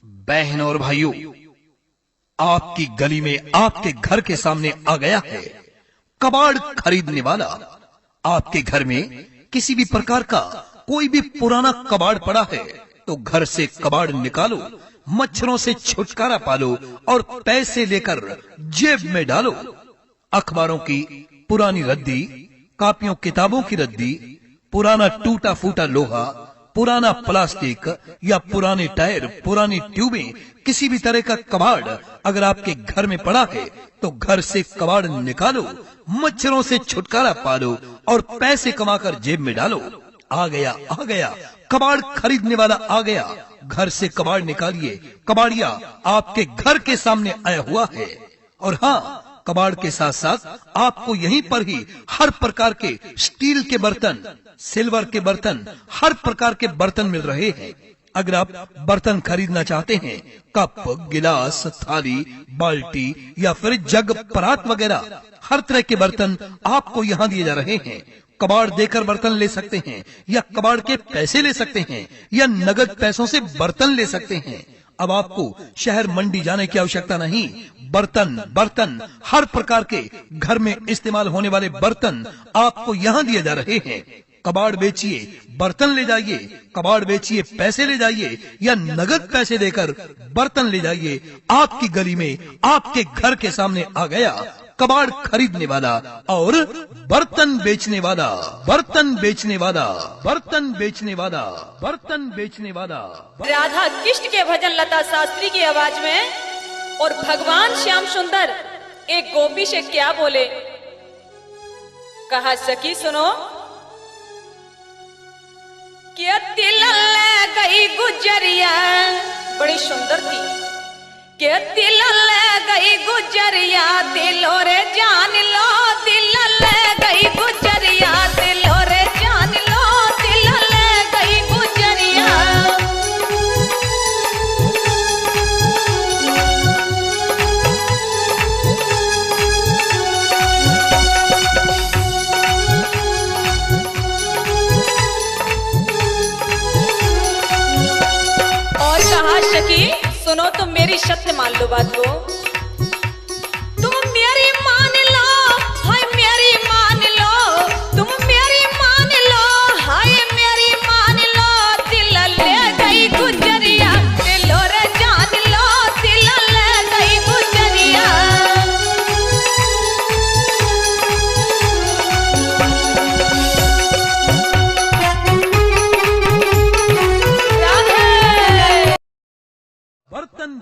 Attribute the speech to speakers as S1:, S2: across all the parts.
S1: बहनों और भाइयों, आपकी गली में आपके घर के सामने आ गया है कबाड़ खरीदने वाला। आपके घर में किसी भी प्रकार का कोई भी पुराना कबाड़ पड़ा है तो घर से कबाड़ निकालो, मच्छरों से छुटकारा पालो और पैसे लेकर जेब में डालो। अखबारों की पुरानी रद्दी, कॉपियों किताबों की रद्दी, पुराना टूटा फूटा लोहा, पुराना प्लास्टिक या पुराने टायर, पुरानी ट्यूबें, किसी भी तरह का कबाड़ अगर आपके घर में पड़ा है तो घर से कबाड़ निकालो, मच्छरों से छुटकारा पालो और पैसे कमाकर जेब में डालो। आ गया कबाड़ खरीदने वाला आ गया। घर से कबाड़ निकालिए, कबाड़िया आपके घर के सामने आया हुआ है। और हाँ, कबाड़ के साथ साथ आपको यहीं पर ही हर प्रकार के स्टील के बर्तन, सिल्वर के बर्तन, हर प्रकार के बर्तन मिल रहे हैं। अगर आप बर्तन खरीदना चाहते हैं, कप, गिलास, थाली, बाल्टी या फिर जग, परात वगैरह हर तरह के बर्तन आपको यहाँ दिए जा रहे हैं। कबाड़ देकर बर्तन ले सकते हैं या कबाड़ के पैसे ले सकते हैं या नगद पैसों से बर्तन ले सकते हैं। अब आपको शहर मंडी जाने की आवश्यकता नहीं। बर्तन हर प्रकार के घर में इस्तेमाल होने वाले बर्तन आपको यहाँ दिए जा रहे हैं। कबाड़ बेचिए, बर्तन ले जाइए, कबाड़ बेचिए, पैसे ले जाइए या नगद पैसे देकर बर्तन ले जाइए। आपकी गली में आपके घर के सामने आ गया कबाड़ खरीदने वाला और बर्तन बेचने वाला, बर्तन बेचने वाला, बर्तन बेचने वाला, बर्तन बेचने वाला।
S2: राधा कृष्ण के भजन लता शास्त्री की आवाज में और भगवान श्याम सुंदर एक गोपी से क्या बोले, कहा सखी सुनो कि दिल ले गई गुजरिया, बड़ी सुंदर थी के दिल ले गई गुजरिया, दिलो रे जान लो, दिल ले गई गुजरिया, दिलो रे जान लो, दिल ले गई गुजरिया। और कहा सखी सुनो, तुम मेरी सत्य मान लो बात को, तुम मेरी मान लो, हाय मेरी मान लो, तुम मेरी मान लो, हाय मेरी मान लो, दिल ले गई गुजरिया, दिलो रे जान लो, दिल ले गई गुजरिया।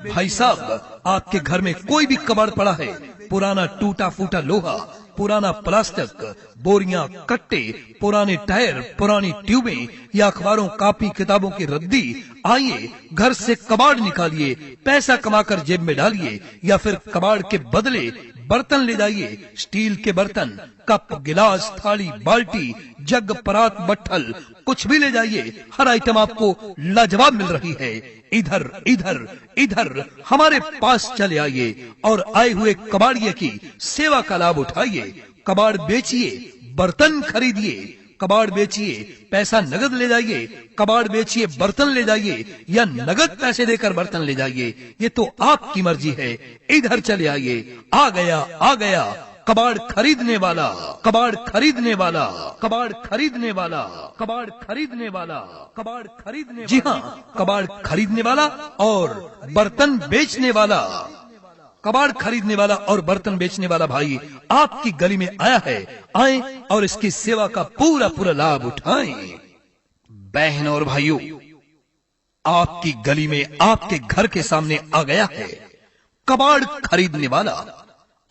S1: भाई साहब, आपके घर में कोई भी कबाड़ पड़ा है, पुराना टूटा फूटा लोहा, पुराना प्लास्टिक, बोरियां, कट्टे, पुराने टायर, पुरानी ट्यूबें या अखबारों, कॉपी, किताबों की रद्दी, आइए घर से कबाड़ निकालिए, पैसा कमाकर जेब में डालिए या फिर कबाड़ के बदले बर्तन ले जाइए। स्टील के बर्तन, कप, गिलास, थाली, बाल्टी, जग, परात, बट्ठल, कुछ भी ले जाइए। हर आइटम आपको लाजवाब मिल रही है। इधर इधर इधर हमारे पास चले आइए और आए हुए कबाड़िए की सेवा का लाभ उठाइए। कबाड़ बेचिए, बर्तन खरीदिए, कबाड़ बेचिए, पैसा नगद ले जाइए, कबाड़ बेचिए, बर्तन ले जाइए या नगद पैसे देकर बर्तन ले जाइए, ये तो आपकी मर्जी है। इधर चले आइए। आ गया कबाड़ खरीदने वाला, कबाड़ खरीदने वाला, कबाड़ खरीदने वाला, कबाड़ खरीदने वाला, कबाड़ खरीदने। जी हाँ, कबाड़ खरीदने वाला और बर्तन बेचने वाला, कबाड़ खरीदने वाला और बर्तन बेचने वाला भाई आपकी गली में आया है। आए और इसकी सेवा का पूरा पूरा लाभ उठाएं। बहनों और भाइयों, आपकी गली में आपके घर के सामने आ गया है कबाड़ खरीदने वाला।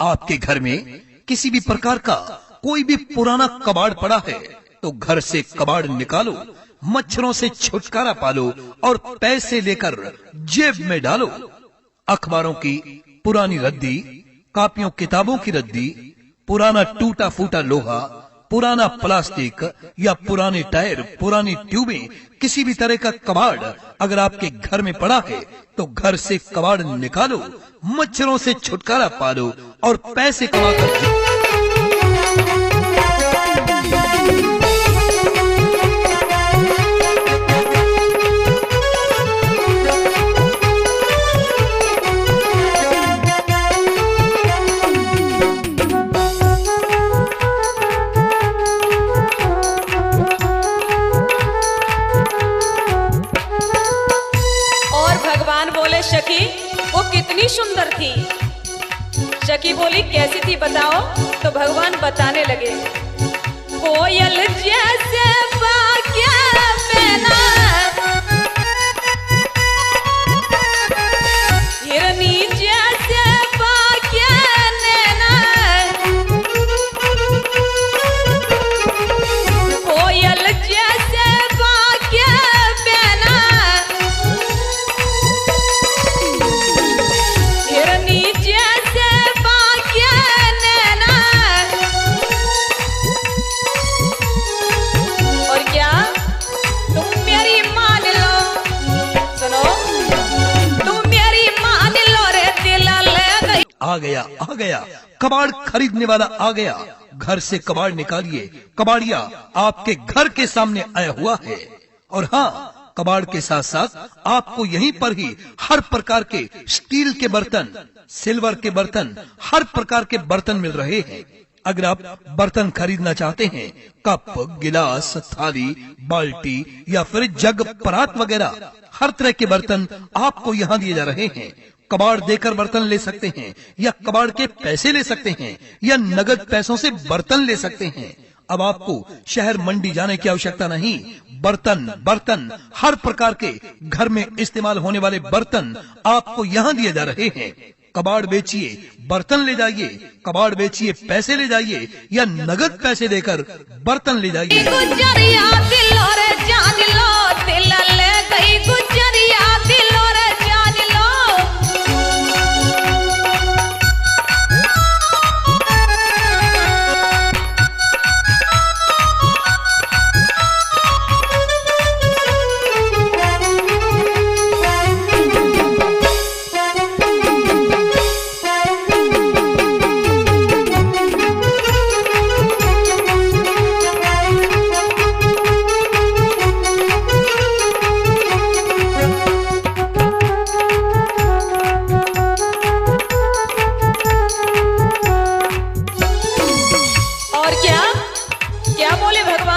S1: आपके घर में किसी भी प्रकार का कोई भी पुराना कबाड़ पड़ा है तो घर से कबाड़ निकालो, मच्छरों से छुटकारा पालो और पैसे लेकर जेब में डालो। अखबारों की पुरानी रद्दी, कॉपियों किताबों की रद्दी, पुराना टूटा फूटा लोहा, पुराना प्लास्टिक या पुराने टायर, पुरानी ट्यूबें, किसी भी तरह का कबाड़ अगर आपके घर में पड़ा है तो घर से कबाड़ निकालो, मच्छरों से छुटकारा पालो और पैसे कमाकर
S2: सखी वो कितनी सुंदर थी। सखी बोली कैसी थी बताओ, तो भगवान बताने लगे, कोयल जैसे भाग्य पहना, हिरनी जैसे भाग्य नैना, कोयल जैसे भाग्य पहना, हिरनी जैसे भाग्य नैना। और क्या तुम मेरी मान लो, सुनो, तुम मेरी मान लो रे, दिल ले गई।
S1: आ गया कबाड़ खरीदने वाला आ गया। घर से कबाड़ निकालिए, कबाड़िया आपके घर के सामने आया हुआ है। और हाँ, कबाड़ के साथ साथ आपको यहीं पर ही हर प्रकार के स्टील के बर्तन, सिल्वर के बर्तन, हर प्रकार के बर्तन मिल रहे हैं। अगर आप बर्तन खरीदना चाहते हैं, कप, गिलास, थाली, बाल्टी या फिर जग, परात वगैरह हर तरह के बर्तन आपको यहाँ दिए जा रहे हैं। कबाड़ देकर बर्तन ले सकते हैं, या कबाड़ के पैसे ले सकते हैं, या नगद पैसों से बर्तन ले सकते हैं। अब आपको शहर मंडी जाने की आवश्यकता नहीं। बर्तन हर प्रकार के घर में इस्तेमाल होने वाले बर्तन आपको यहाँ दिए जा रहे हैं। कबाड़ बेचिए, बर्तन ले जाइए, कबाड़ बेचिए, पैसे ले जाइए, या नगद पैसे देकर बर्तन ले जाइए।
S2: गुजरिया दिल और जान लो, दिल ले गई गुजरिया दिल और जान लो।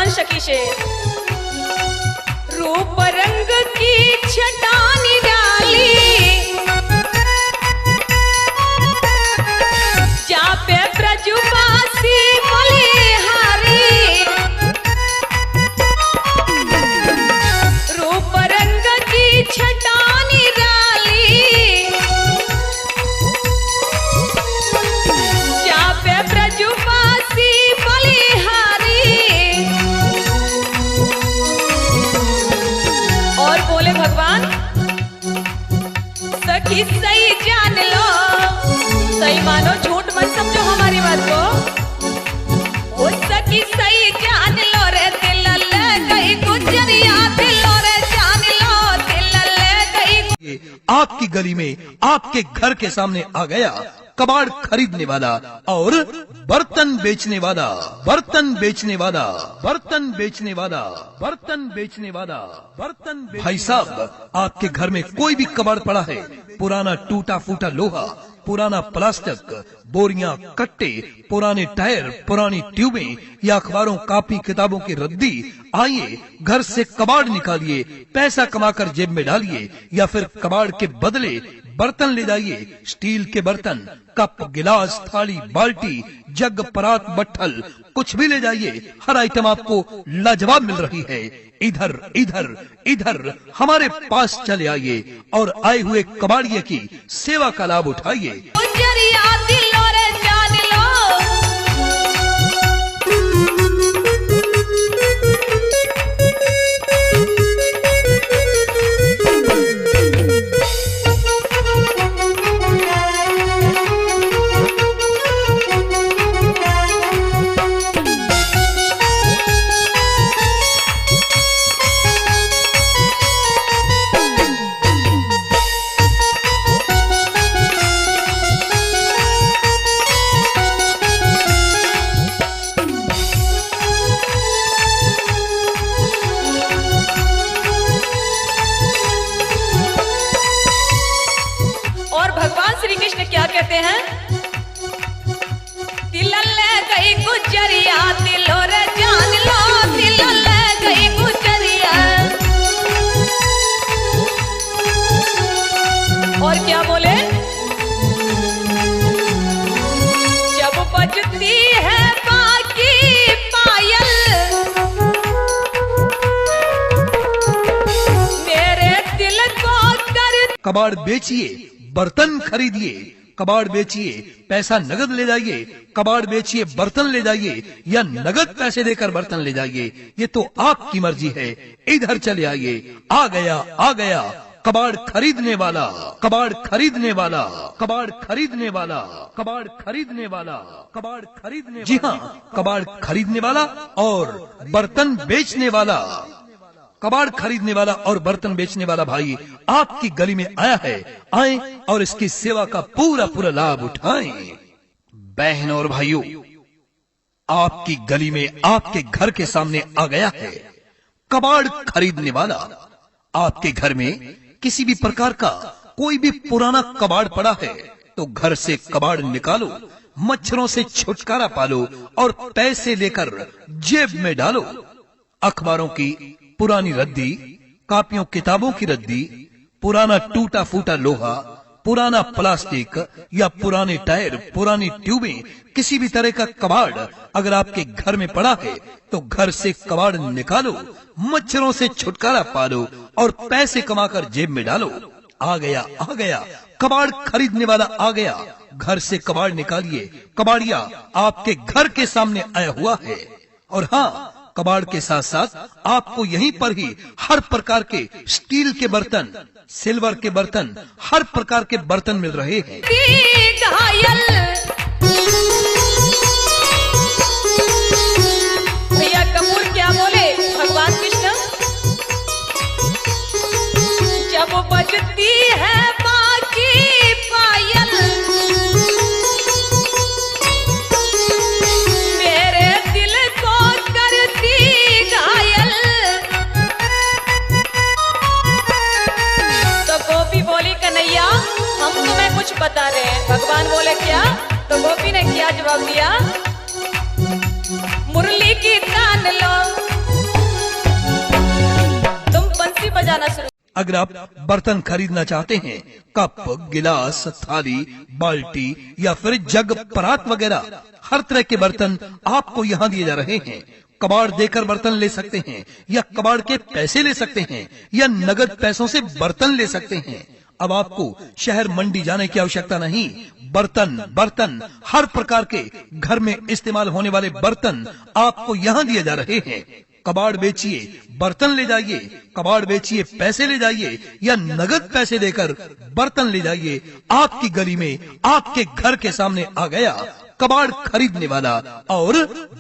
S2: सखी से रूप रंग की छटा निराली, जा पे ब्रजवासी बलिहारी, रूप रंग की छटा निराली, जा पे ब्रजवासी बलिहारी। और बोले भगवान सखी सही जान लो, सही मानो, झूठ मत समझो हमारी बात को। ओ सखी सही जान लो रे, दिल ले गई गुजरिया दिल रे जान लो, दिल ले गई।
S1: आपकी गली में, आपके घर के सामने आ गया कबाड़ खरीदने वाला और बर्तन बेचने वाला, बर्तन बेचने वाला, बर्तन बेचने वाला, बर्तन बेचने वाला, बर्तन। भाई साहब, आपके घर में कोई भी कबाड़ पड़ा है, पुराना टूटा फूटा लोहा, पुराना प्लास्टिक, बोरियां, कट्टे, पुराने टायर, पुरानी ट्यूबें या अखबारों, कापी, किताबों की रद्दी, आइए घर से कबाड़ निकालिए, पैसा कमाकर जेब में डालिए, या फिर कबाड़ के बदले बर्तन ले जाइए। स्टील के बर्तन, कप, गिलास, थाली, बाल्टी, जग, परात, बट्ठल, कुछ भी ले जाइए। हर आइटम आपको लाजवाब मिल रही है। इधर इधर इधर हमारे पास चले आइए और आए हुए कबाड़िए की सेवा का लाभ उठाइए।
S2: गुजरिया दिल और जान लो। श्री कृष्ण क्या कहते हैं? दिल ले गई गुजरिया दिल और जान लो, दिल ले गई गुजरिया।
S1: कबाड़ बेचिए, बर्तन खरीदिए, कबाड़ बेचिए, पैसा नगद ले जाइए, कबाड़ बेचिए, बर्तन ले जाइए या नगद पैसे देकर बर्तन ले जाइए, ये तो आपकी मर्जी है। इधर चले आइए। आ गया, आ गया कबाड़ खरीदने वाला, कबाड़ खरीदने वाला, कबाड़ खरीदने वाला, कबाड़ खरीदने वाला, कबाड़ खरीदने। जी हाँ, कबाड़ खरीदने वाला और बर्तन बेचने वाला, कबाड़ खरीदने वाला और बर्तन बेचने वाला भाई आपकी गली में आया है। आए और इसकी सेवा का पूरा पूरा लाभ उठाएं। बहनों और भाइयों, आपकी गली में आपके घर के सामने आ गया है कबाड़ खरीदने वाला। आपके घर में किसी भी प्रकार का कोई भी पुराना कबाड़ पड़ा है तो घर से कबाड़ निकालो, मच्छरों से छुटकारा पालो और पैसे लेकर जेब में डालो। अखबारों की पुरानी रद्दी, कापियों किताबों की रद्दी, पुराना टूटा फूटा लोहा, पुराना प्लास्टिक या पुराने टायर, पुरानी ट्यूबें, किसी भी तरह का कबाड़ अगर आपके घर में पड़ा है तो घर से कबाड़ निकालो, मच्छरों से छुटकारा पालो और पैसे कमाकर जेब में डालो। आ गया, आ गया कबाड़ खरीदने वाला आ गया। घर से कबाड़ निकालिए। कबाड़िया आपके घर के सामने आया हुआ है। और हाँ, कबाड़ के साथ साथ आपको यहीं पर ही हर प्रकार के स्टील के बर्तन, सिल्वर के बर्तन, हर प्रकार के बर्तन मिल रहे हैं।
S2: भैया कपूर क्या बोले? भगवान कृष्ण जब बजती है बाकी पायल, मेरे दिल को करती घायल। तो गोपी बोली कन्हैया हम तुम्हें कुछ बता रहे हैं। भगवान बोले क्या? तो गोपी ने क्या जवाब दिया? मुरली की तान लो, तुम बंसी बजाना शुरू।
S1: अगर आप बर्तन खरीदना चाहते हैं, कप, गिलास, थाली, बाल्टी या फिर जग, परात वगैरह हर तरह के बर्तन आपको यहाँ दिए जा रहे हैं। कबाड़ देकर बर्तन ले सकते हैं या कबाड़ के पैसे ले सकते हैं या नगद पैसों से बर्तन ले सकते हैं। अब आपको शहर मंडी जाने की आवश्यकता नहीं। बर्तन हर प्रकार के घर में इस्तेमाल होने वाले बर्तन आपको यहाँ दिए जा रहे हैं। कबाड़ बेचिए, बर्तन ले जाइए, कबाड़ बेचिए, पैसे ले जाइए या नगद पैसे देकर बर्तन ले जाइए। आपकी गली में आपके घर के सामने आ गया कबाड़ खरीदने वाला और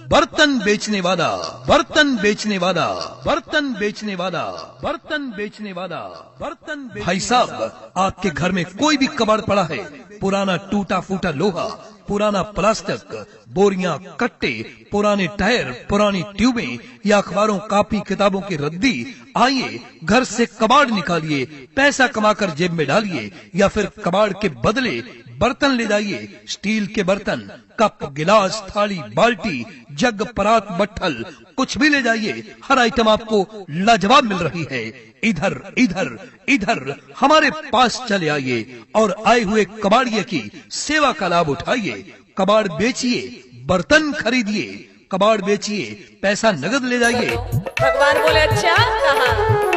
S1: बर्तन बेचने वाला, बर्तन बेचने वाला, बर्तन बेचने वाला, बर्तन बेचने वाला, बर्तन। भाई साहब, आपके घर में कोई भी कबाड़ पड़ा है, पुराना टूटा फूटा लोहा, पुराना प्लास्टिक, बोरियां, कट्टे, पुराने टायर, पुरानी ट्यूबें या अखबारों, कापी, किताबों की रद्दी, आइए घर से कबाड़ निकालिए, पैसा कमाकर जेब में डालिए या फिर कबाड़ के बदले बर्तन ले जाइए। स्टील के बर्तन, कप, गिलास, थाली, बाल्टी, जग, परात, बट्ठल, कुछ भी ले जाइए। हर आइटम आपको लाजवाब मिल रही है। इधर इधर इधर हमारे पास चले आइए और आए हुए कबाड़िए की सेवा का लाभ उठाइए। कबाड़ बेचिए, बर्तन खरीदिए, कबाड़ बेचिए, पैसा नगद ले जाइए।
S2: भगवान बोले अच्छा कहा।